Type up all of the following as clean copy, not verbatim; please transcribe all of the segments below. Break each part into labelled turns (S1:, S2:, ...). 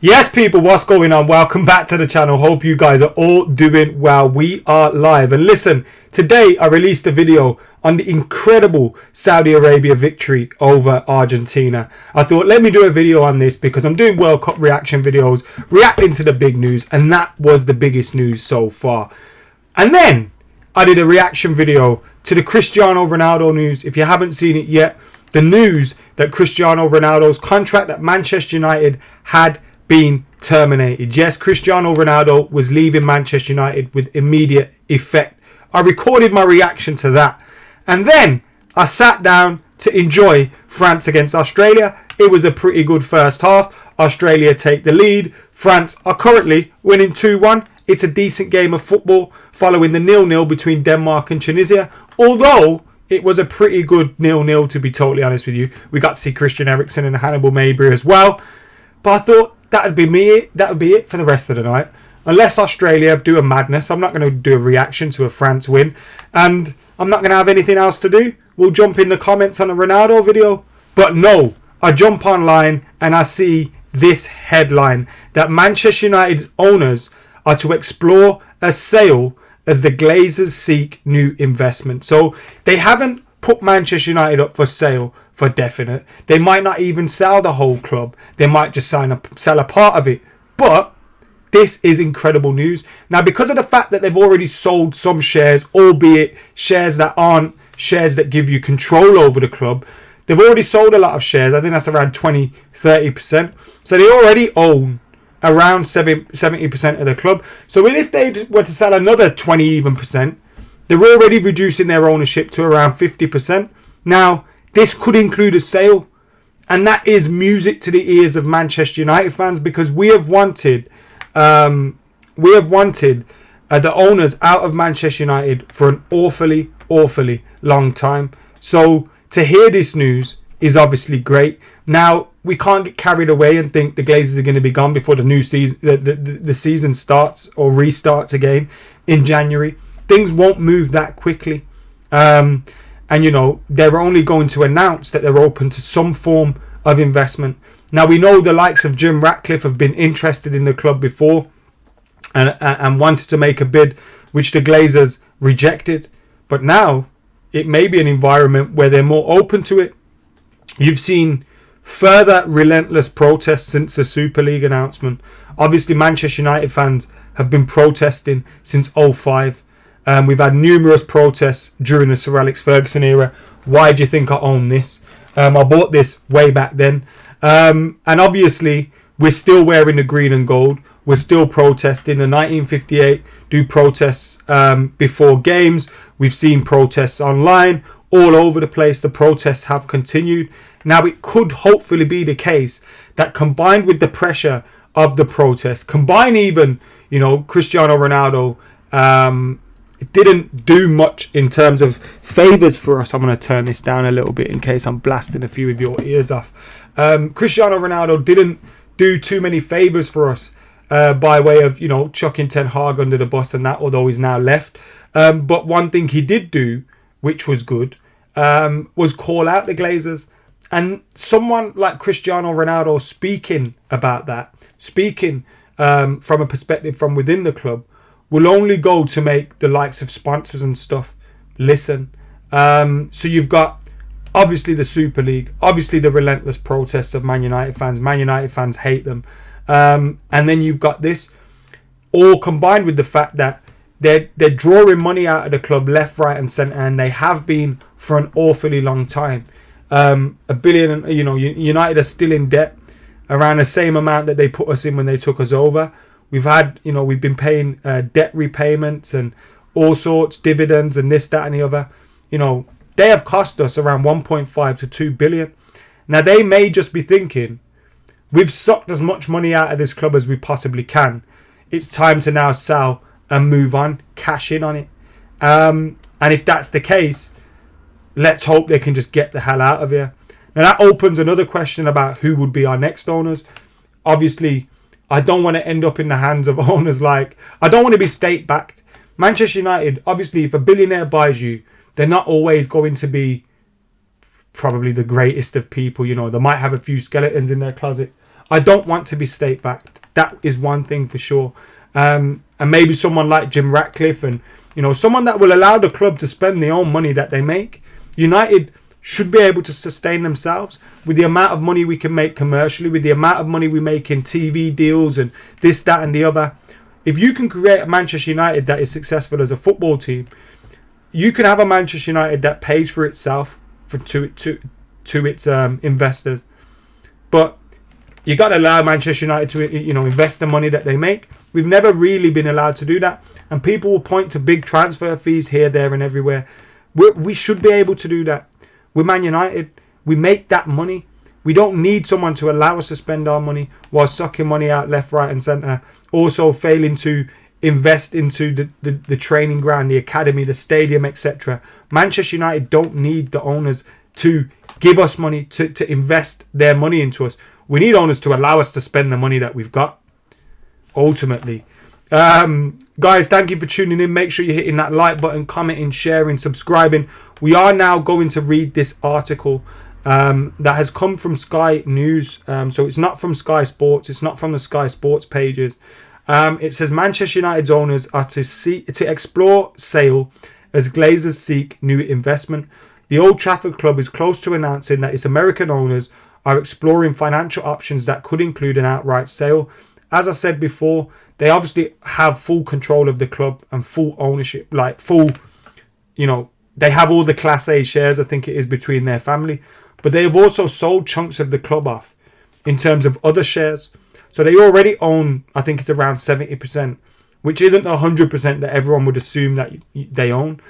S1: Yes, people, what's going on? Welcome back to the channel. Hope you guys are all doing well. We are live. And listen, today I released a video on the incredible Saudi Arabia victory over Argentina. I thought, let me do a video on this because I'm doing World Cup reaction videos, reacting to the big news, and that was the biggest news so far. And then I did a reaction video to the Cristiano Ronaldo news. If you haven't seen it yet, the news that Cristiano Ronaldo's contract at Manchester United had been terminated. Yes, Cristiano Ronaldo was leaving Manchester United with immediate effect. I recorded my reaction to that. And then I sat down to enjoy France against Australia. It was a pretty good first half. Australia take the lead. France are currently winning 2-1. It's a decent game of football following the 0-0 between Denmark and Tunisia. Although it was a pretty good 0-0, to be totally honest with you. We got to see Christian Eriksen and Hannibal Mabry as well. But I thought that would be it for the rest of the night. Unless Australia do a madness, I'm not going to do a reaction to a France win. And I'm not going to have anything else to do. We'll jump in the comments on a Ronaldo video. But no, I jump online and I see this headline that Manchester United's owners are to explore a sale as the Glazers seek new investment. So they haven't put Manchester United up for sale for definite. They might not even sell the whole club. They might just sell a part of it. But this is incredible news. Now, because of the fact that they've already sold some shares, albeit shares that aren't shares that give you control over the club, they've already sold a lot of shares. I think that's around 20-30%. So they already own around 70% of the club. So if they were to sell another 20 even percent, they're already reducing their ownership to around 50%. Now, this could include a sale, and that is music to the ears of Manchester United fans, because we have wanted the owners out of Manchester United for an awfully long time. So to hear this news is obviously great. Now, we can't get carried away and think the Glazers are going to be gone before the new season, the season starts or restarts again in January. Things won't move that quickly. And, you know, they're only going to announce that they're open to some form of investment. Now, we know the likes of Jim Ratcliffe have been interested in the club before and wanted to make a bid, which the Glazers rejected. But now it may be an environment where they're more open to it. You've seen further relentless protests since the Super League announcement. Obviously, Manchester United fans have been protesting since 2005. We've had numerous protests during the Sir Alex Ferguson era. Why do you think I own this? I bought this way back then. And obviously, we're still wearing the green and gold. We're still protesting. In 1958, do protests before games. We've seen protests online all over the place. The protests have continued. Now, it could hopefully be the case that combined with the pressure of the protests, combined even, you know, Cristiano Ronaldo, it didn't do much in terms of favours for us. I'm going to turn this down a little bit in case I'm blasting a few of your ears off. Cristiano Ronaldo didn't do too many favours for us by way of, you know, chucking Ten Hag under the bus and that, although he's now left. But one thing he did do, which was good, was call out the Glazers. And someone like Cristiano Ronaldo speaking about that, speaking from a perspective from within the club, will only go to make the likes of sponsors and stuff listen. So you've got obviously the Super League, obviously the relentless protests of Man United fans. Man United fans hate them. And then you've got this, all combined with the fact that they're drawing money out of the club left, right and centre, and they have been for an awfully long time. $1 billion, you know, United are still in debt around the same amount that they put us in when they took us over. We've had, you know, we've been paying debt repayments and all sorts, dividends and this, that and the other. You know, they have cost us around 1.5 to 2 billion. Now, they may just be thinking, we've sucked as much money out of this club as we possibly can. It's time to now sell and move on, cash in on it. And if that's the case, let's hope they can just get the hell out of here. Now, that opens another question about who would be our next owners. Obviously, I don't want to end up in the hands of owners like... I don't want to be state-backed. Manchester United, obviously, if a billionaire buys you, they're not always going to be probably the greatest of people. You know, they might have a few skeletons in their closet. I don't want to be state backed. That is one thing for sure. And maybe someone like Jim Ratcliffe and, someone that will allow the club to spend their own money that they make. United should be able to sustain themselves with the amount of money we can make commercially, with the amount of money we make in TV deals and this, that and the other. If you can create a Manchester United that is successful as a football team, you can have a Manchester United that pays for itself to its investors. But you got to allow Manchester United to invest the money that they make. We've never really been allowed to do that. And people will point to big transfer fees here, there and everywhere. We should be able to do that. We're Man United. We make that money. We don't need someone to allow us to spend our money while sucking money out left, right and centre. Also failing to invest into the training ground, the academy, the stadium, etc. Manchester United don't need the owners to give us money, to invest their money into us. We need owners to allow us to spend the money that we've got, ultimately. Guys, thank you for tuning in. Make sure you're hitting that like button, commenting, sharing, subscribing. We are now going to read this article that has come from Sky News. So it's not from Sky Sports. It's not from the Sky Sports pages. It says Manchester United's owners are to explore sale as Glazers seek new investment. The Old Trafford club is close to announcing that its American owners are exploring financial options that could include an outright sale. As I said before, they obviously have full control of the club and full ownership, they have all the Class A shares, I think it is, between their family. But they have also sold chunks of the club off in terms of other shares. So they already own, I think it's around 70%, which isn't 100% that everyone would assume that they own.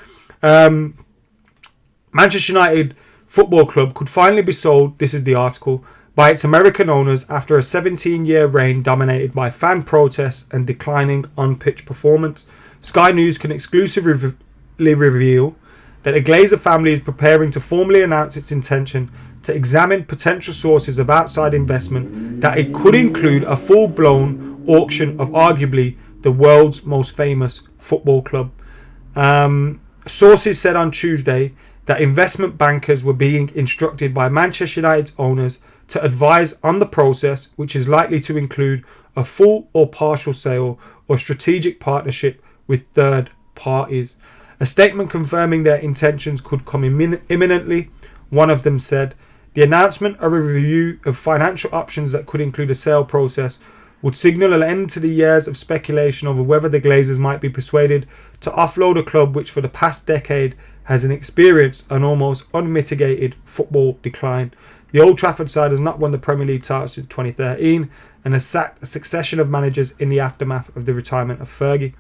S1: Manchester United Football Club could finally be sold, this is the article, by its American owners after a 17-year reign dominated by fan protests and declining on-pitch performance. Sky News can exclusively reveal that the Glazer family is preparing to formally announce its intention to examine potential sources of outside investment, that it could include a full-blown auction of arguably the world's most famous football club. Sources said on Tuesday that investment bankers were being instructed by Manchester United's owners to advise on the process, which is likely to include a full or partial sale or strategic partnership with third parties. A statement confirming their intentions could come imminently. One of them said, the announcement of a review of financial options that could include a sale process would signal an end to the years of speculation over whether the Glazers might be persuaded to offload a club which for the past decade has experienced an almost unmitigated football decline. The Old Trafford side has not won the Premier League title since 2013 and has sacked a succession of managers in the aftermath of the retirement of Fergie.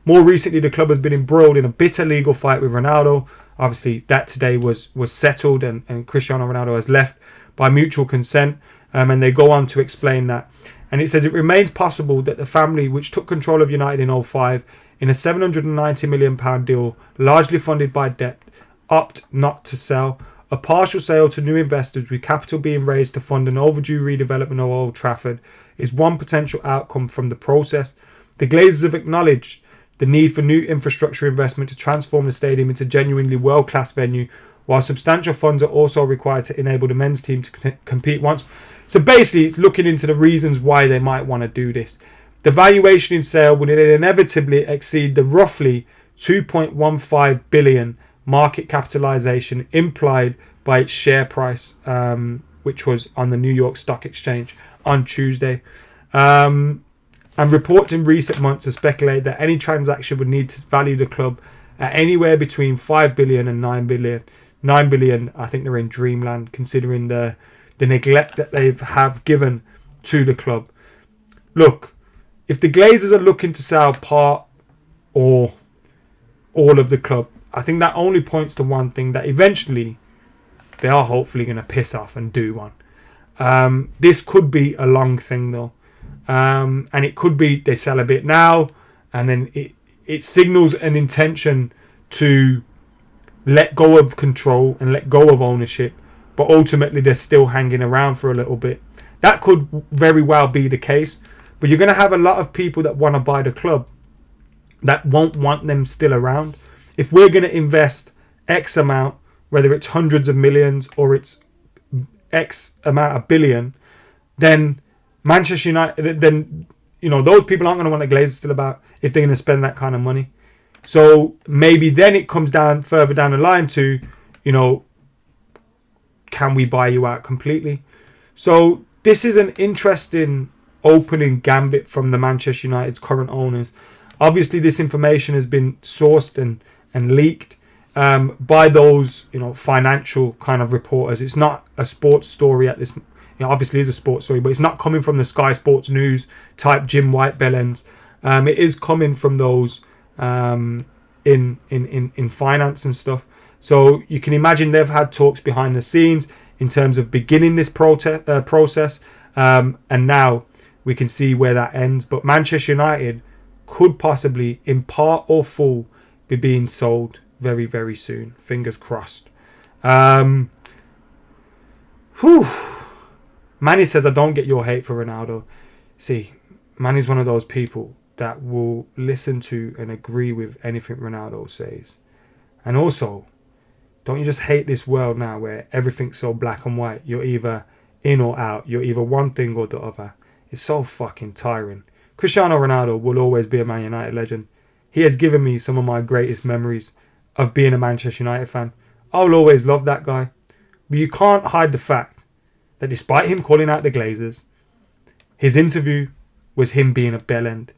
S1: More recently, the club has been embroiled in a bitter legal fight with Ronaldo. Obviously, that today was settled and Cristiano Ronaldo has left by mutual consent. And they go on to explain that. And it says it remains possible that the family, which took control of United in 2005 in a £790 million deal, largely funded by debt, opt not to sell. A partial sale to new investors with capital being raised to fund an overdue redevelopment of Old Trafford is one potential outcome from the process. The Glazers have acknowledged the need for new infrastructure investment to transform the stadium into a genuinely world-class venue, while substantial funds are also required to enable the men's team to compete once. So basically, it's looking into the reasons why they might want to do this. The valuation in sale would inevitably exceed the roughly 2.15 billion market capitalization implied by its share price, which was on the New York Stock Exchange on Tuesday. And reports in recent months have speculated that any transaction would need to value the club at anywhere between 5 billion and 9 billion. 9 billion, I think they're in dreamland, considering the neglect that they have given to the club. Look, if the Glazers are looking to sell part or all of the club, I think that only points to one thing, that eventually they are hopefully going to piss off and do one. This could be a long thing though. And it could be they sell a bit now and then it signals an intention to let go of control and let go of ownership, but ultimately they're still hanging around for a little bit. That could very well be the case, but you're going to have a lot of people that want to buy the club that won't want them still around. If we're going to invest X amount, whether it's hundreds of millions or it's X amount of billion, then Manchester United, then, those people aren't going to want the Glazers still about if they're going to spend that kind of money. So maybe then it comes down further down the line to, can we buy you out completely? So this is an interesting opening gambit from the Manchester United's current owners. Obviously, this information has been sourced and leaked by those, financial kind of reporters. It's not a sports story at this. It obviously is a sports story, but it's not coming from the Sky Sports News type Jim White bellends. It is coming from those in finance and stuff. So you can imagine they've had talks behind the scenes in terms of beginning this process, and now we can see where that ends. But Manchester United could possibly, in part or full, be being sold very, very soon. Fingers crossed. Manny says, I don't get your hate for Ronaldo. See, Manny's one of those people that will listen to and agree with anything Ronaldo says. And also, don't you just hate this world now where everything's so black and white? You're either in or out. You're either one thing or the other. It's so fucking tiring. Cristiano Ronaldo will always be a Man United legend. He has given me some of my greatest memories of being a Manchester United fan. I'll always love that guy. But you can't hide the fact that despite him calling out the Glazers, his interview was him being a bellend.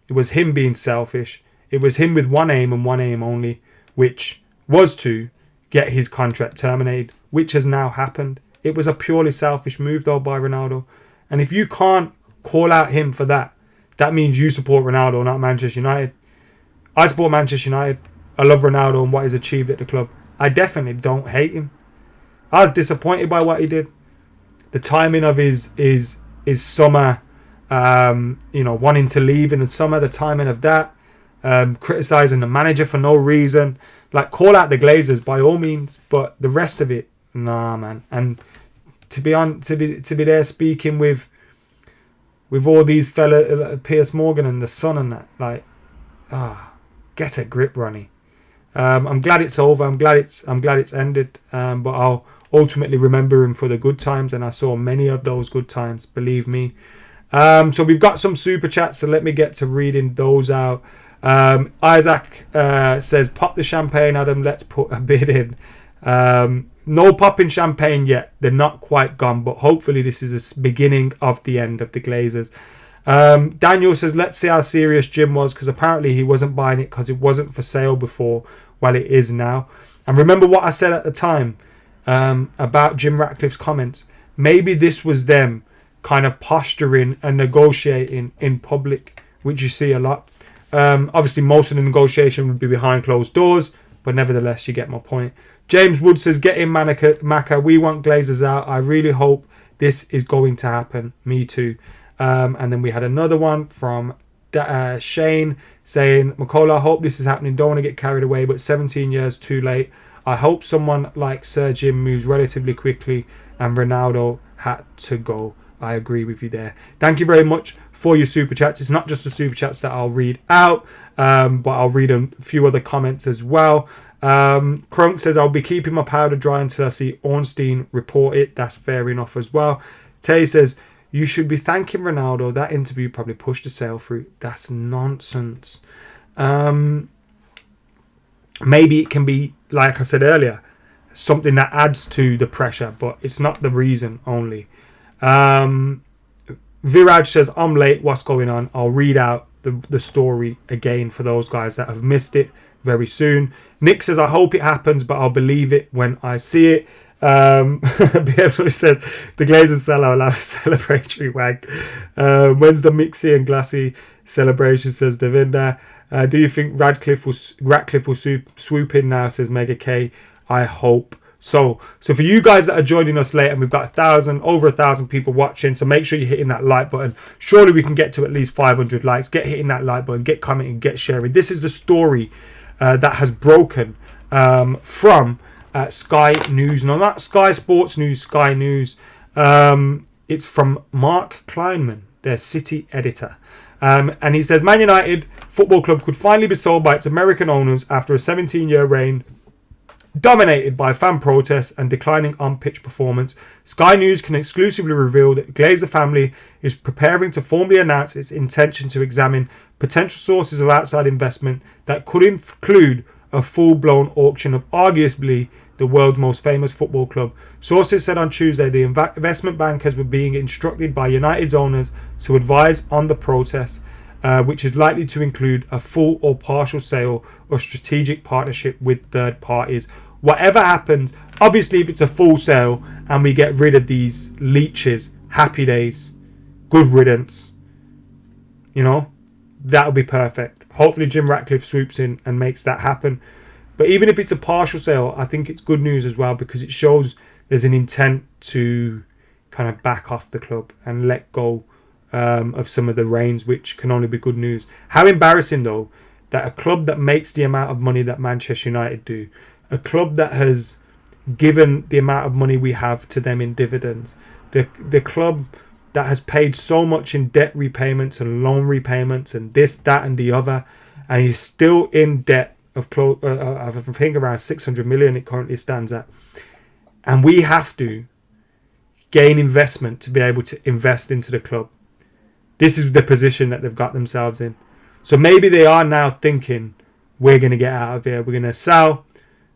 S1: It was him being selfish. It was him with one aim and one aim only, which was to get his contract terminated, which has now happened. It was a purely selfish move though by Ronaldo. And if you can't call out him for that, that means you support Ronaldo, not Manchester United. I support Manchester United. I love Ronaldo and what he's achieved at the club. I definitely don't hate him. I was disappointed by what he did. The timing of his summer, wanting to leave in the summer, the timing of that, criticising the manager for no reason. Like, call out the Glazers by all means, but the rest of it, nah, man. And to be there speaking with all these fella, Piers Morgan and the Sun and that, get a grip, Ronnie. I'm glad it's over. I'm glad it's ended. But I'll ultimately remember him for the good times, and I saw many of those good times, believe me. So we've got some super chats, so let me get to reading those out. Isaac says, pop the champagne, Adam, let's put a bid in. No popping champagne yet. They're not quite gone, but hopefully this is the beginning of the end of the Glazers. Daniel says, let's see how serious Jim was, because apparently he wasn't buying it because it wasn't for sale before. Well, it is now. And remember what I said at the time about Jim Ratcliffe's comments. Maybe this was them kind of posturing and negotiating in public, which you see a lot. Obviously, most of the negotiation would be behind closed doors, but nevertheless, you get my point. James Wood says, get in, Macca. We want Glazers out. I really hope this is going to happen. Me too. And then we had another one from Shane saying, McKola, I hope this is happening. Don't want to get carried away, but 17 years too late. I hope someone like Sir Jim moves relatively quickly and Ronaldo had to go. I agree with you there. Thank you very much for your super chats. It's not just the super chats that I'll read out, but I'll read a few other comments as well. Crunk says, I'll be keeping my powder dry until I see Ornstein report it. That's fair enough as well. Tay says, you should be thanking Ronaldo. That interview probably pushed the sale through. That's nonsense. Maybe it can be, like I said earlier, something that adds to the pressure, but it's not the reason only. Viraj says, I'm late. What's going on? I'll read out the story again for those guys that have missed it very soon. Nick says, I hope it happens, but I'll believe it when I see it. BF says, the Glazers sellout will have a celebratory wag. When's the Mixie and Glassy celebration, says Devinda. Do you think Ratcliffe will swoop in now, says Mega K. I hope so. For you guys that are joining us late, and we've got over 1,000 people watching, so make sure you're hitting that like button. Surely we can get to at least 500 likes. Get hitting that like button, get commenting, get sharing. This is the story that has broken from Sky News. No, not Sky Sports News, Sky News. It's from Mark Kleinman, their city editor. And he says, Man United Football Club could finally be sold by its American owners after a 17-year reign Dominated by fan protests and declining on-pitch performance, Sky News can exclusively reveal that the Glazer family is preparing to formally announce its intention to examine potential sources of outside investment that could include a full-blown auction of arguably the world's most famous football club. Sources said on Tuesday the investment bankers were being instructed by United's owners to advise on the process, which is likely to include a full or partial sale or strategic partnership with third parties. Whatever happens, obviously if it's a full sale and we get rid of these leeches, happy days, good riddance, that'll be perfect. Hopefully Jim Ratcliffe swoops in and makes that happen. But even if it's a partial sale, I think it's good news as well, because it shows there's an intent to kind of back off the club and let go of some of the reins, which can only be good news. How embarrassing, though, that a club that makes the amount of money that Manchester United do, a club that has given the amount of money we have to them in dividends, the club that has paid so much in debt repayments and loan repayments and this, that and the other, and he's still in debt of I think around 600 million it currently stands at, and we have to gain investment to be able to invest into the club. This is the position that they've got themselves in. So maybe they are now thinking, we're going to get out of here, we're going to sell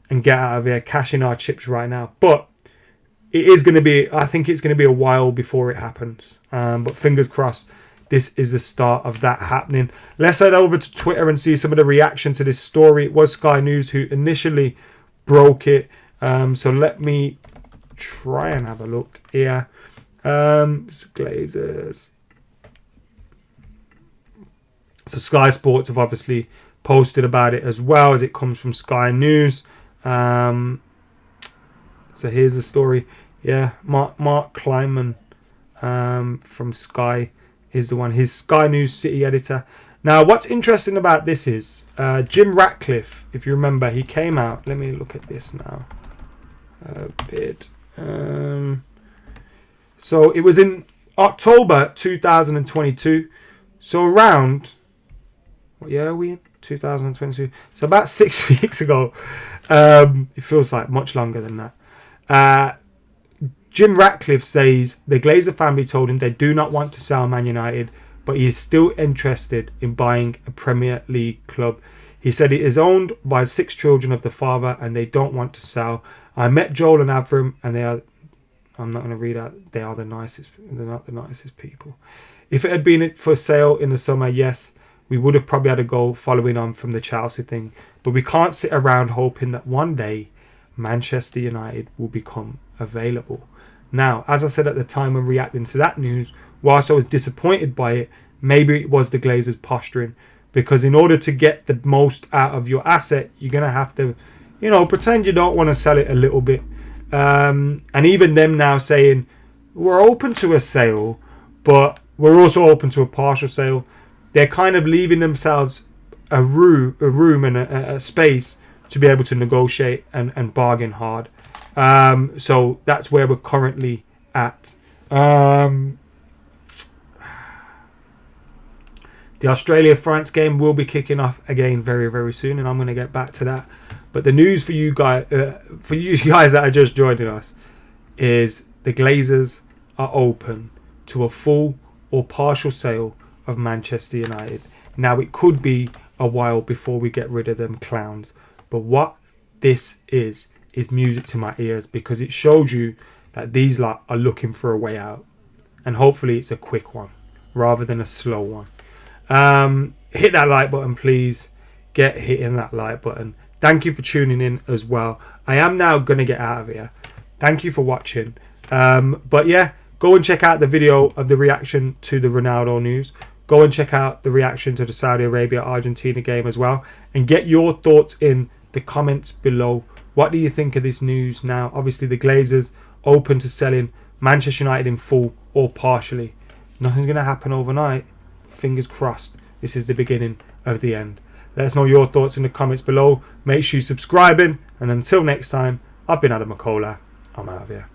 S1: and get out of here, cash in our chips right now. But it is going to be, I think it's going to be a while before it happens, but fingers crossed this is the start of that happening. Let's head over to Twitter and see some of the reaction to this story. It was Sky News who initially broke it. So let me try and have a look here. Glazers. So Sky Sports have obviously posted about it as well, as it comes from Sky News. So here's the story. Yeah, Mark Kleiman from Sky is the one. He's Sky News City editor. Now, what's interesting about this is Jim Ratcliffe, if you remember, he came out. Let me look at this now a bit. So it was in October 2022. So around, what year are we in? 2022. So about 6 weeks ago. It feels like much longer than that. Jim Ratcliffe says the Glazer family told him they do not want to sell Man United, but he is still interested in buying a Premier League club. He said it is owned by 6 children of the father and they don't want to sell. I met Joel and Avram and they are, I'm not going to read out, they are the nicest, they're not the nicest people. If it had been for sale in the summer, yes, we would have probably had a goal following on from the Chelsea thing. But we can't sit around hoping that one day Manchester United will become available. Now, as I said at the time when reacting to that news, whilst I was disappointed by it, maybe it was the Glazers posturing. Because in order to get the most out of your asset, you're going to have to, pretend you don't want to sell it a little bit. And even them now saying, we're open to a sale, but we're also open to a partial sale. They're kind of leaving themselves a room and a space to be able to negotiate and bargain hard. So that's where we're currently at. The Australia-France game will be kicking off again very, very soon, and I'm going to get back to that. But the news for you guys that are just joining us, is the Glazers are open to a full or partial sale of Manchester United. Now, it could be a while before we get rid of them clowns, but what this is music to my ears, because it shows you that these lot are looking for a way out, and hopefully it's a quick one rather than a slow one. Hit that like button, please. Get hitting that like button. Thank you for tuning in as well. I am now going to get out of here. Thank you for watching. But yeah, go and check out the video of the reaction to the Ronaldo news. Go and check out the reaction to the Saudi Arabia-Argentina game as well. And get your thoughts in the comments below. What do you think of this news now? Obviously, the Glazers open to selling Manchester United in full or partially. Nothing's going to happen overnight. Fingers crossed. This is the beginning of the end. Let us know your thoughts in the comments below. Make sure you're subscribing. And until next time, I've been AdamMcKola. I'm out of here.